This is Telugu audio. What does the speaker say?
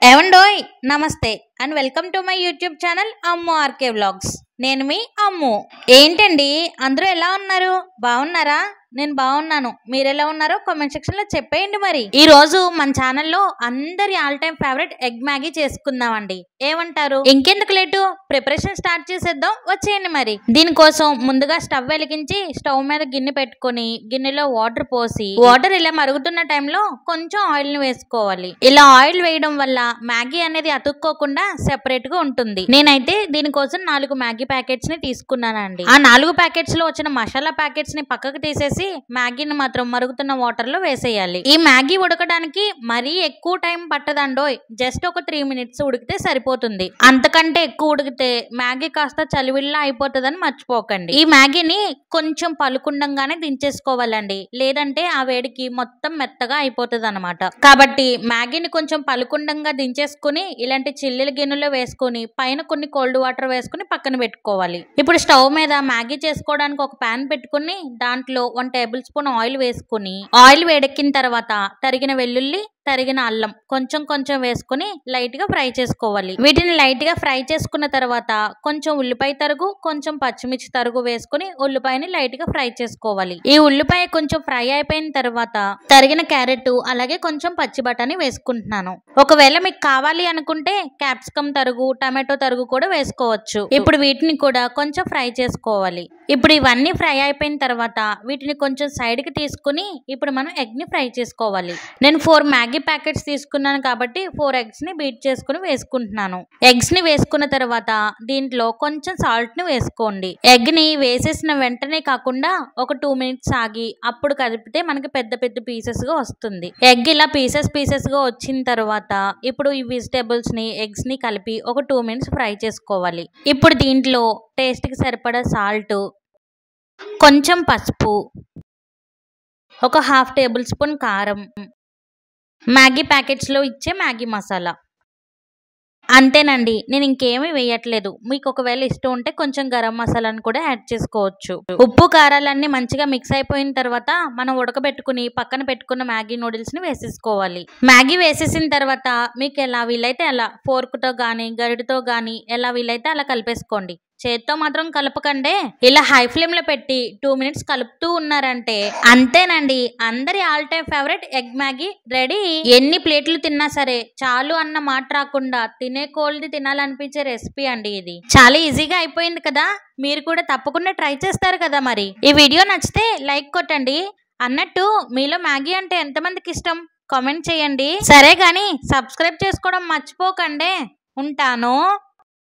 ఏవండోయ్ నమస్తే and welcome to my YouTube channel Ammu RK vlogs. నేను మీ అమ్ము. ఏంటండి అందరూ ఎలా ఉన్నారు? బాగున్నారా? నేను బాగున్నాను. మీరు ఎలా ఉన్నారో కామెంట్ సెక్షన్ లో చెప్పేయండి. మరి ఈ రోజు మన ఛానల్లో అందరి all time favourite egg Maggi చేసుకుందామండి. ఏమంటారు? ఇంకెందుకు లేటు, ప్రిపరేషన్ స్టార్ట్ చేసేద్దాం, వచ్చేయండి. మరి దీనికోసం ముందుగా స్టవ్ వెలిగించి స్టవ్ మీద గిన్నె పెట్టుకుని గిన్నెలో వాటర్ పోసి వాటర్ ఇలా మరుగుతున్న టైంలో కొంచెం ఆయిల్ ని వేసుకోవాలి. ఇలా ఆయిల్ వేయడం వల్ల మ్యాగీ అనేది అతుక్కోకుండా సెపరేట్ గా ఉంటుంది. నేనైతే దీనికోసం 4 మ్యాగీ ప్యాకెట్స్ ని తీసుకున్నానండి. ఆ 4 ప్యాకెట్స్ లో వచ్చిన మసాలా ప్యాకెట్స్ ని పక్కకు తీసేసి మ్యాగీని మాత్రం మరుగుతున్న వాటర్ లో వేసేయాలి. ఈ మ్యాగీ ఉడకడానికి మరీ ఎక్కువ టైం పట్టదండోయ్. జస్ట్ ఒక 3 minutes ఉడికితే సరిపోతుంది. అంతకంటే ఎక్కువ ఉడికితే మ్యాగీ కాస్త చలివిల్లా అయిపోతుందని మర్చిపోకండి. ఈ మ్యాగీని కొంచెం పలుకుండంగానే దించేసుకోవాలండి, లేదంటే ఆ వేడికి మొత్తం మెత్తగా అయిపోతుంది అనమాట. కాబట్టి మ్యాగీని కొంచెం పలుకుండంగా దించేసుకుని ఇలాంటి చిల్లుల గిన్నెలో వేసుకుని పైన కొన్ని కోల్డ్ వాటర్ వేసుకుని పక్కన పెట్టుకోవాలి. ఇప్పుడు స్టవ్ మీద మ్యాగీ చేసుకోవడానికి ఒక ప్యాన్ పెట్టుకుని దాంట్లో 1 టేబుల్ స్పూన్ ఆయిల్ వేసుకుని ఆయిల్ వేడెక్కిన తర్వాత తరిగిన వెల్లుల్లి, తరిగిన అల్లం కొంచెం కొంచెం వేసుకుని లైట్ గా ఫ్రై చేసుకోవాలి. వీటిని లైట్ గా ఫ్రై చేసుకున్న తర్వాత కొంచెం ఉల్లిపాయ తరుగు, కొంచెం పచ్చిమిర్చి తరుగు వేసుకుని ఉల్లిపాయని లైట్ గా ఫ్రై చేసుకోవాలి. ఈ ఉల్లిపాయ కొంచెం ఫ్రై అయిపోయిన తర్వాత తరిగిన క్యారెట్ అలాగే కొంచెం పచ్చి బఠానీ వేసుకుంటున్నాను. ఒకవేళ మీకు కావాలి అనుకుంటే క్యాప్సికమ్ తరుగు, టమాటో తరుగు కూడా వేసుకోవచ్చు. ఇప్పుడు వీటిని కూడా కొంచెం ఫ్రై చేసుకోవాలి. ఇప్పుడు ఇవన్నీ ఫ్రై అయిపోయిన తర్వాత వీటిని కొంచెం సైడ్ కి తీసుకుని ఇప్పుడు మనం ఎగ్ ని ఫ్రై చేసుకోవాలి. నేను 4 మ్యాగీ ప్యాకెట్స్ తీసుకున్నాను కాబట్టి 4 eggs ని బీట్ చేసుకుని వేసుకుంటున్నాను. ఎగ్స్ ని వేసుకున్న తర్వాత దీంట్లో కొంచెం సాల్ట్ ని వేసుకోండి. ఎగ్ ని వేసేసిన వెంటనే కాకుండా ఒక 2 minutes ఆగి అప్పుడు కదిపితే మనకి పెద్ద పెద్ద పీసెస్ గా వస్తుంది. ఎగ్ ఇలా పీసెస్ గా వచ్చిన తర్వాత ఇప్పుడు ఈ వెజిటేబుల్స్ ని ఎగ్స్ ని కలిపి ఒక 2 minutes ఫ్రై చేసుకోవాలి. ఇప్పుడు దీంట్లో టేస్ట్ కి సరిపడా సాల్ట్, కొంచెం పసుపు, ఒక 1/2 టేబుల్ స్పూన్ కారం, మ్యాగీ ప్యాకెట్స్ లో ఇచ్చే మ్యాగీ మసాలా, అంతేనండి. నేను ఇంకేమీ వేయట్లేదు. మీకు ఒకవేళ ఇష్టం ఉంటే కొంచెం గరం మసాలాను కూడా యాడ్ చేసుకోవచ్చు. ఉప్పు కారాలన్నీ మంచిగా మిక్స్ అయిపోయిన తర్వాత మనం ఉడకబెట్టుకుని పక్కన పెట్టుకున్న మ్యాగీ నూడిల్స్ ని వేసేసుకోవాలి. మ్యాగీ వేసేసిన తర్వాత మీకు ఎలా వీలైతే అలా ఫోర్క్తో గానీ గరిటతో గానీ ఎలా వీలైతే అలా కలిపేసుకోండి. చేత్తో మాత్రం కలపకండే. ఇలా హై ఫ్లేమ్ లో పెట్టి 2 minutes కలుపుతూ ఉన్నారంటే అంతేనండి, అందరి all time favourite egg Maggi ready. ఎన్ని ప్లేట్లు తిన్నా సరే చాలు అన్న మాట రాకుండా తినే కోల్ది తినాలనిపించే రెసిపీ అండి ఇది. చాలా ఈజీగా అయిపోయింది కదా. మీరు కూడా తప్పకుండా ట్రై చేస్తారు కదా. మరి ఈ వీడియో నచ్చితే లైక్ కొట్టండి. అన్నట్టు మీలో మ్యాగీ అంటే ఎంతమందికి ఇష్టం కామెంట్ చేయండి. సరే గాని సబ్స్క్రైబ్ చేసుకోవడం మర్చిపోకండి. ఉంటాను.